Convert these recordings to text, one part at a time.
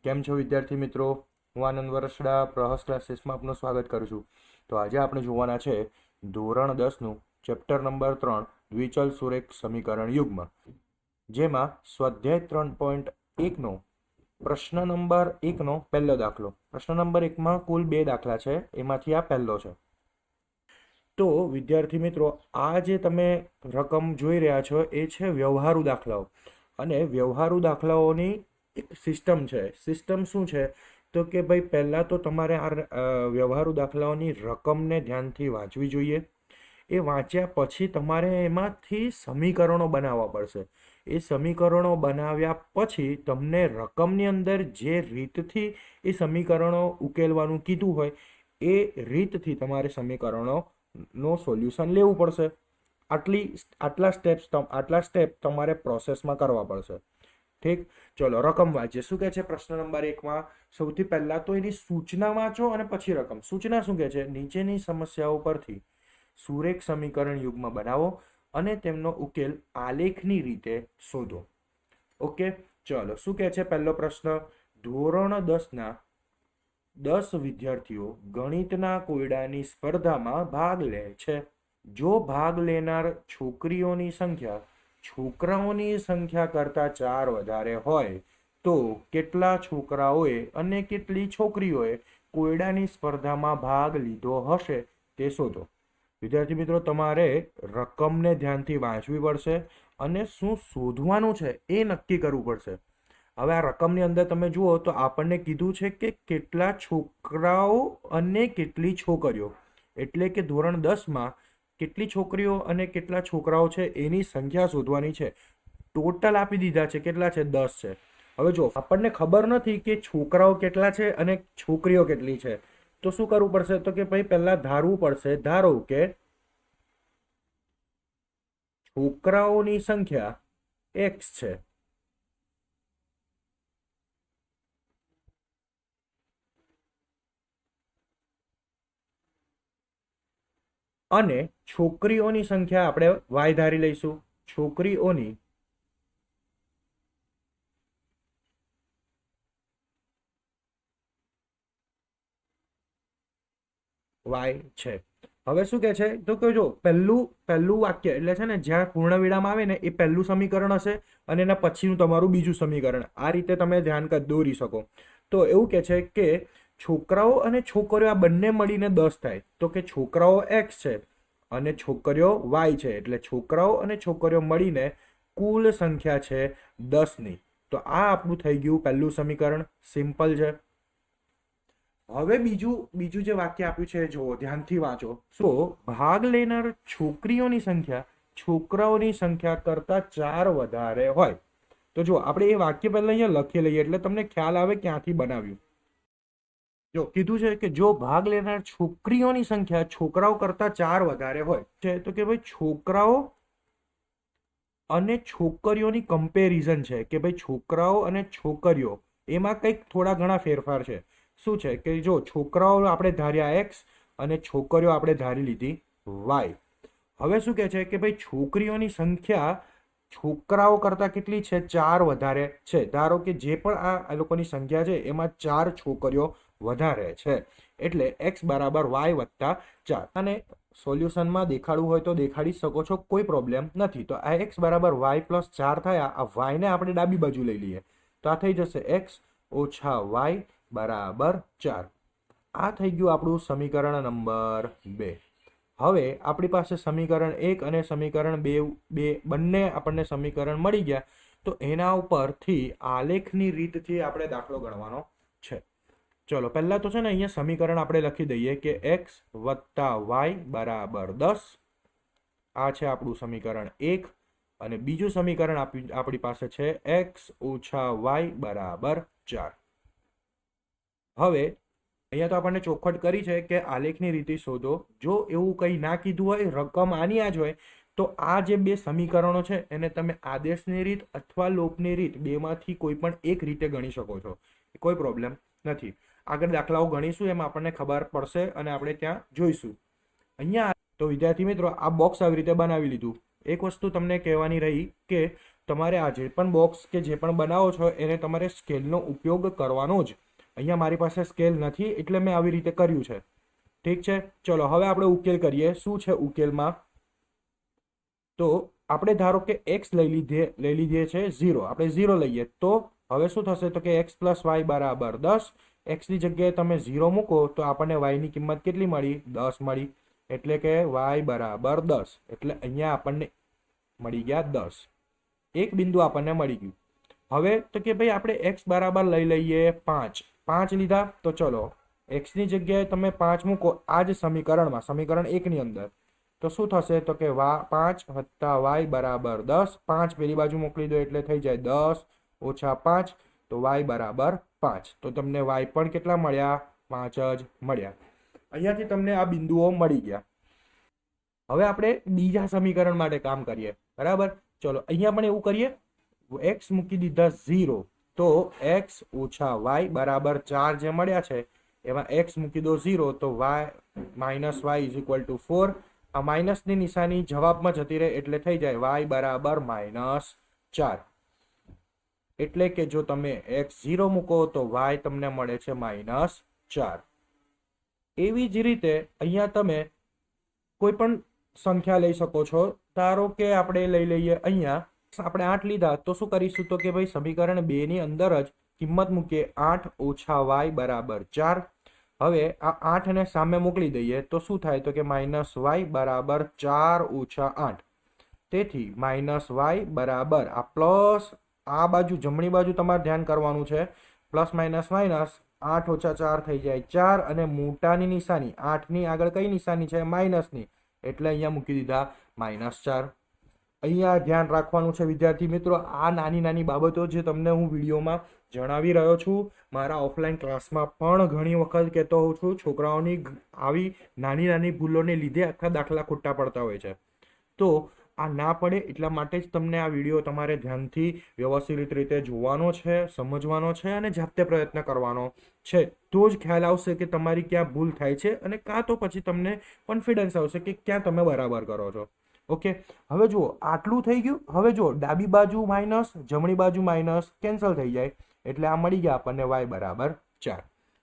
કેમ છો વિદ્યાર્થી મિત્રો? હું આનંદ વરસડા પ્રહસ ક્લાસીસમાં આપનું સ્વાગત કરું છું. તો આજે આપણે જોવાના છે ધોરણ 10નું ચેપ્ટર નંબર 3 દ્વિચલ સુરેખ સમીકરણ યુગ્મ, જેમાં સ્વાધ્યાય 3.1નો પ્રશ્ન નંબર 1નો પહેલો દાખલો. પ્રશ્ન નંબર 1માં કુલ 2 દાખલા છે, એમાંથી આ પહેલો છે. તો વિદ્યાર્થી મિત્રો, આ જે તમે રકમ જોઈ રહ્યા છો એ છે વ્યવહારુ દાખલાઓ, અને વ્યવહારુ દાખલાઓની એક સિસ્ટમ છે. સિસ્ટમ શું છે? તો કે ભાઈ પહેલાં તો તમારે આ વ્યવહારુ દાખલાઓની રકમને ધ્યાનથી વાંચવી જોઈએ. એ વાંચ્યા પછી તમારે એમાંથી સમીકરણો બનાવવા પડશે. એ સમીકરણો બનાવ્યા પછી તમને રકમની અંદર જે રીતથી એ સમીકરણો ઉકેલવાનું કીધું હોય એ રીતથી તમારે સમીકરણોનો સોલ્યુશન લેવું પડશે. આટલા સ્ટેપ તમારે પ્રોસેસમાં કરવા પડશે. ઠીક, ચલો રકમ વાંચીએ. શું કહે છે પ્રશ્ન નંબર 1માં? સૌથી પહેલા તો એની સૂચના વાંચો અને પછી રકમ. સૂચના શું કહે છે? નીચેની સમસ્યાઓ પરથી સુરેખ સમીકરણ યુગ્મ બનાવો અને તેમનો ઉકેલ આલેખની રીતે શોધો. ઓકે, ચલો શું કહે છે પહેલો પ્રશ્ન? ધોરણ 10ના 10 વિદ્યાર્થીઓ ગણિતના કોયડાની સ્પર્ધામાં ભાગ લે છે. જો ભાગ લેનાર છોકરીઓની સંખ્યા છોકરાઓની સંખ્યા કરતાં 4 વધારે હોય તો કેટલા છોકરાઓએ અને કેટલી છોકરીઓએ કોયડાની સ્પર્ધામાં ભાગ લીધો હશે તે શોધો. વિદ્યાર્થી મિત્રો, તમારે રકમને ધ્યાનથી વાંચવી પડશે અને શું શોધવાનું છે એ નક્કી કરવું પડશે. હવે આ રકમની અંદર તમે જુઓ તો આપણને કીધું છે કે કેટલા છોકરાઓ અને કેટલી છોકરીઓ, એટલે કે ધોરણ 10માં કેટલી છોકરીઓ અને કેટલા છોકરાઓ છે એની સંખ્યા શોધવાની છે. ટોટલ આપી દીધા છે, કેટલા છે? 10 છે. હવે જો આપણને ખબર નથી કે છોકરાઓ કેટલા છે અને છોકરીઓ કેટલી છે, તો શું કરવું પડશે? તો કે ભાઈ પહેલા ધારવું પડશે. ધારો કે છોકરાઓની સંખ્યા x છે અને છોકરીઓની સંખ્યા આપણે y ધારી લઈશું. છોકરીઓની y છે. હવે શું કે છે? તો કે જો પહેલું વાક્ય એટલે છે ને, જ્યાં પૂર્ણ વિરામ આવે ને એ પહેલું સમીકરણ હશે અને એના પછીનું તમારું બીજું સમીકરણ. આ રીતે તમે ધ્યાન દોરી શકો. તો એવું કે છે કે છોકરાઓ અને છોકરીઓ આ બંને મળીને 10 થાય. તો કે છોકરાઓ x છે અને છોકરીઓ y છે, એટલે છોકરાઓ અને છોકરીઓ મળીને કુલ સંખ્યા છે 10ની. તો આ આપણું થઈ ગયું પહેલું સમીકરણ. સિમ્પલ છે. હવે બીજું જે વાક્ય આપ્યું છે જો ધ્યાનથી વાંચો. તો ભાગ લેનાર છોકરીઓની સંખ્યા છોકરાઓની સંખ્યા કરતા 4 વધારે હોય. તો જો આપણે એ વાક્ય પહેલા અહીંયા લખી લઈએ એટલે તમને ખ્યાલ આવે ક્યાંથી બનાવ્યું. જો કીધું છે કે જો ભાગ લેનાર છોકરીઓની સંખ્યા છોકરાઓ કરતા 4 વધારે હોય છે, તો કે ભાઈ છોકરાઓ અને છોકરીઓની કમ્પેરિઝન છે કે ભાઈ છોકરાઓ અને છોકરીઓ એમાં કંઈક થોડા ઘણા ફેરફાર છે. શું છે કે જો છોકરાઓ આપણે ધાર્યા x અને છોકરીઓ આપણે ધારી લીધી y. હવે શું કહે છે કે ભાઈ છોકરીઓની સંખ્યા છોકરાઓ કરતાં કેટલી છે? 4 વધારે છે. ધારો કે જે પણ આ લોકોની સંખ્યા છે એમાં 4 છોકરીઓ વધારે છે, એટલે x બરાબર y વત્તા 4. અને સોલ્યુશનમાં દેખાડવું હોય તો દેખાડી શકો છો, કોઈ પ્રોબ્લેમ નથી. તો આ x બરાબર y પ્લસ 4 થયા. આ y ને આપણે ડાબી બાજુ લઈ લઈએ તો આ થઈ જશે x ઓછા y બરાબર 4. આ થઈ ગયું આપણું સમીકરણ નંબર 2. હવે આપણી પાસે સમીકરણ 1 અને સમીકરણ 2 બંને આપણને સમીકરણ મળી ગયા. તો એના ઉપરથી આલેખની રીતથી આપણે દાખલો ગણવાનો છે. ચલો પહેલા તો છે ને અહીંયા સમીકરણ આપણે લખી દઈએ કે x વત્તા y બરાબર 10. આ છે આપણું સમીકરણ 1. અને બીજું સમીકરણ આપણી પાસે છે x ઓછા y બરાબર 4. હવે અહીંયા તો આપણને ચોખવટ કરી છે કે આલેખની રીતે શોધો. જો એવું કંઈ ના કીધું હોય, રકમ આની આ જ હોય, તો આ જે 2 સમીકરણો છે એને તમે આદેશની રીત અથવા લોપની રીત બેમાંથી કોઈ પણ એક રીતે ગણી શકો છો. કોઈ પ્રોબ્લેમ નથી. આગળ દાખલાઓ ગણીશું એમાં આપણને ખબર પડશે અને આપણે ત્યાં જોઈશું. અહીંયા તો વિદ્યાર્થી મિત્રો, આ બોક્સ આવી રીતે બનાવી લીધું. એક વસ્તુ તમને કહેવાની રહી કે તમારે આ જે પણ બોક્સ કે જે પણ બનાવો છો એને તમારે સ્કેલનો ઉપયોગ કરવાનો જ. અહીંયા મારી પાસે સ્કેલ નથી એટલે મેં આવી રીતે કર્યું છે. ઠીક છે, ચલો હવે આપણે ઉકેલ કરીએ. શું છે ઉકેલમાં? તો આપણે ધારો કે એક્સ લઈ લીધે છે 0, આપણે 0 લઈએ તો હવે શું થશે તો કે x + y = 10. એક્સની જગ્યાએ તમે 0 મૂકો તો આપણને વાયની કિંમત કેટલી મળી? 10 મળી. એટલે કે y = 10. એટલે અહીંયા આપણને મળી ગયા 10. એક બિંદુ આપણને મળી ગયું. હવે તો કે ભાઈ આપણે x બરાબર લઈ લઈએ 5. 5 લીધા તો ચલો x ની જગ્યાએ તમે 5 મૂકો આ જ સમીકરણમાં, સમીકરણ 1 ની અંદર, તો શું થશે તો કે 5 + y = 10. 5 પેલી બાજુ મોકલી દો એટલે થઈ જાય 10 - 5, તો y = 5. તો તમને y પણ કેટલા મળ્યા? 5 જ મળ્યા. અહીંયાથી તમને આ બિંદુઓ મળી ગયા. હવે આપણે બીજા સમીકરણ માટે કામ કરીએ. બરાબર, ચલો અહીંયા પણ એવું કરીએ. x મૂકી દીધા 0, તો x - y = 4 જે મળ્યા છે એમાં x મૂકી દો 0, તો y = 4. આ માઇનસની નિશાની જવાબમાં જતી રહે એટલે થઈ જાય y = -4. એટલે કે જો તમે x 0 મૂકો તો y તમને મળે છે -4. એવી જ રીતે અહીંયા તમે કોઈ પણ સંખ્યા લઈ શકો છો. ધારો કે આપણે લઈ લઈએ અહીંયા આપણે 8 લીધા તો શું કરીશું તો કે ભાઈ સમીકરણ 2 ની અંદર જ કિંમત મૂકીએ 8 - y = 4. હવે આ 8 ને સામે મોકલી દઈએ તો શું થાય તો કે -y = 4 - 8. તેથી -y બરાબર આ પ્લસ આ બાજુ જમણી બાજુ તમારે ધ્યાન કરવાનું છે. પ્લસ માઇનસ માઇનસ 8 - 4 થઈ જાય 4, અને મોટાની નિશાની 8 ની આગળ કઈ નિશાની છે? માઇનસની. એટલે અહીંયા મૂકી દીધા -4. અહીંયા ધ્યાન રાખવાનું છે વિદ્યાર્થી મિત્રો. આ નાની નાની બાબતો જે તમને હું વિડીયોમાં જણાવી રહ્યો છું, મારા ઓફલાઈન ક્લાસમાં પણ ઘણી વખત કહેતો હોઉં છું, છોકરાઓની આવી નાની નાની ભૂલોને લીધે આખા દાખલા ખોટા પડતા હોય છે. તો આ ના પડે એટલા માટે જ તમને આ વિડીયો તમારે ધ્યાનથી વ્યવસ્થિત રીતે જોવાનો છે, સમજવાનો છે અને જાતે પ્રયત્ન કરવાનો છે. તો જ ખ્યાલ આવશે કે તમારી ક્યાં ભૂલ થાય છે, અને કાં તો પછી તમને કોન્ફિડન્સ આવશે કે ક્યાં તમે બરાબર કરો છો. ઓકે, હવે જુઓ આટલું થઈ ગયું. હવે જુઓ ડાબી બાજુ માઇનસ, જમણી બાજુ માઇનસ કેન્સલ થઈ જાય એટલે આ મળી ગયા આપણને y = 4.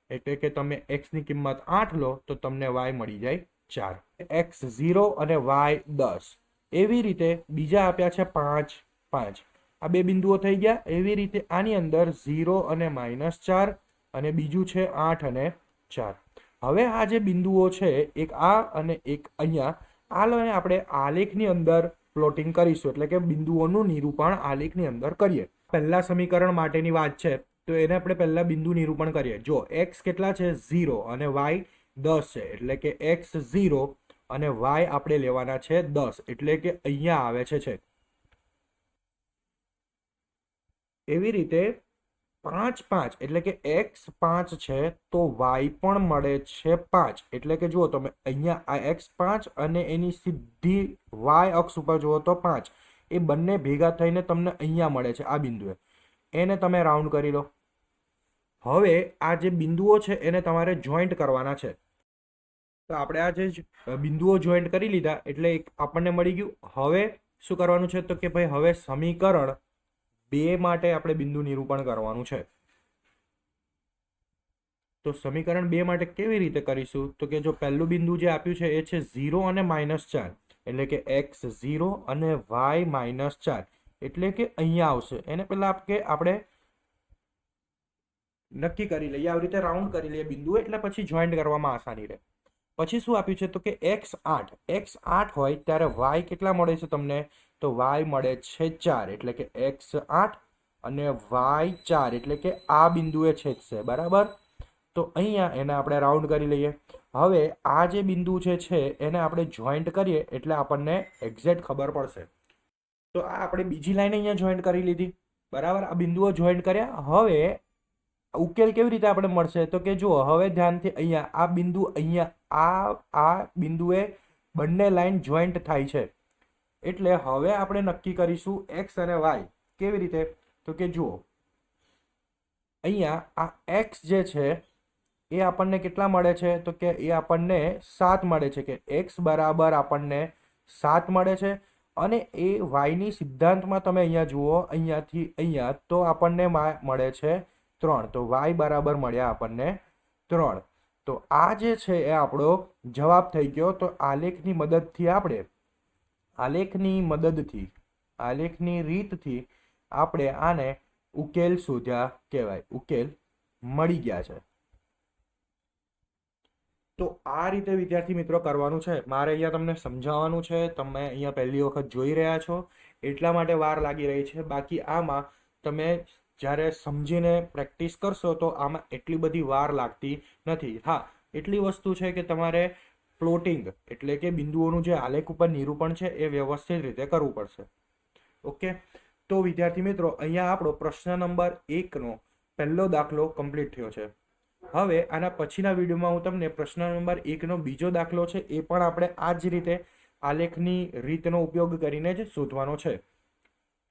એટલે કે તમે x ની કિંમત 8 લો તો તમને y મળી જાય 4. x 0 અને y 10. એવી રીતે બીજા આપ્યા છે 5, 5. આ બે બિંદુઓ થઈ ગયા. એવી રીતે આની અંદર 0 અને -4, અને બીજું છે 8 અને 4. હવે આ જે બિંદુઓ છે એક આ અને એક અહીંયા, આ લઈને આપણે આલેખની અંદર પ્લોટિંગ કરીશું, એટલે કે બિંદુઓનું નિરૂપણ આલેખની અંદર કરીએ. પહેલા સમીકરણ માટેની વાત છે તો એને આપણે પહેલા બિંદુ નિરૂપણ કરીએ. જો x કેટલા છે? 0 અને y 10 છે. એટલે કે x 0 અને y આપણે લેવાના છે 10. એટલે કે અહીંયા આવે છે. એવી રીતે 5, 5 એટલે કે x 5 છે તો y પણ મળે છે 5. એટલે કે જુઓ તમે અહીંયા આ x 5 અને એની સીધી y અક્ષ ઉપર જુઓ તો 5, એ બંને ભેગા થઈને તમને અહીંયા મળે છે આ બિંદુએ. એને તમે રાઉન્ડ કરી લો. હવે આ જે બિંદુઓ છે એને તમારે જોઈન્ટ કરવાના છે. તો આપણે આ જે બિંદુઓ જોઈન્ટ કરી લીધા એટલે આપણને મળી ગયું. હવે શું કરવાનું છે તો કે ભાઈ હવે સમીકરણ 2 માટે આપણે બિંદુ નિરૂપણ કરવાનું છે. તો સમીકરણ 2 માટે કેવી રીતે કરીશું તો કે જો પહેલું બિંદુ જે આપ્યું છે એ છે 0 અને -4. એટલે કે x 0 અને y -4. એટલે કે અહીંયા આવશે. એને પહેલા આપણે નક્કી કરી લઈએ, આવી રીતે રાઉન્ડ કરી લઈએ બિંદુ, એટલે પછી જોઈન્ટ કરવામાં આસાની રહે. પછી શું આપ્યું છે તો કે x 8 હોય ત્યારે y કેટલા મળે છે તમને? તો y મળે છે 4. એટલે કે x 8 અને y 4. એટલે કે આ બિંદુએ છેદશે. બરાબર, તો અહીંયા એને આપણે રાઉન્ડ કરી લઈએ. હવે આ જે બિંદુ છે એને આપણે જોઈન્ટ કરીએ એટલે આપણને એક્ઝેક્ટ ખબર પડશે. તો આ આપણે બીજી લાઈન અહીંયા જોઈન્ટ કરી લીધી. બરાબર, આ બિંદુઓ જોઈન્ટ કર્યા. હવે ઉકેલ કેવી રીતે આપણે મળશે તો કે જુઓ હવે ધ્યાનથી અહીંયા આ બિંદુ અહીંયા આ બિંદુએ બંને લાઈન જોઈન્ટ થાય છે. એટલે હવે આપણે નક્કી કરીશું x અને y. કેવી રીતે તો કે જુઓ અહીંયા આ x જે છે એ આપણને કેટલા મળે છે તો કે એ આપણને 7 મળે છે. કે x બરાબર આપણને 7 મળે છે. અને એ વાયની સિદ્ધાંતમાં તમે અહીંયા જુઓ, અહીંયાથી અહીંયા તો આપણને મળે છે 3. તો વાય બરાબર મળ્યા આપણને 3. તો આ જે છે એ આપણો જવાબ થઈ ગયો. તો આલેખની મદદથી આપણે આલેખની રીતથી આપણે આને ઉકેલ શોધ્યા કહેવાય, ઉકેલ મળી ગયા છે. તો આ રીતે વિદ્યાર્થી મિત્રો કરવાનું છે. મારે અહીંયા તમને સમજાવવાનું છે, તમે અહીંયા પહેલી વખત જોઈ રહ્યા છો એટલા માટે વાર લાગી રહી છે. બાકી આમાં તમે જ્યારે સમજીને પ્રેક્ટિસ કરશો તો આમાં એટલી બધી વાર લાગતી નથી. હા, એટલી વસ્તુ છે કે તમારે પ્લોટિંગ એટલે કે બિંદુઓનું જે આલેખ ઉપર નિરૂપણ છે એ વ્યવસ્થિત રીતે કરવું પડશે. ઓકે, તો વિદ્યાર્થી મિત્રો અહીંયા આપણો પ્રશ્ન નંબર 1નો પહેલો દાખલો કમ્પ્લીટ થયો છે. હવે આના પછીના વિડીયોમાં હું તમને પ્રશ્ન નંબર 1નો બીજો દાખલો છે એ પણ આપણે આ જ રીતે આલેખની રીતનો ઉપયોગ કરીને જ શોધવાનો છે.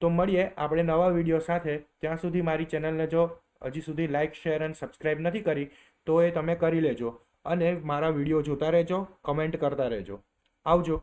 તો મળીએ આપણે નવા વિડીયો સાથે. ત્યાં સુધી મારી ચેનલને જો હજી સુધી લાઇક, શેર અને સબસ્ક્રાઈબ નથી કરી તો એ તમે કરી લેજો અને મારા વિડીયો જોતા રહેજો, કમેન્ટ કરતા રહેજો. આવજો.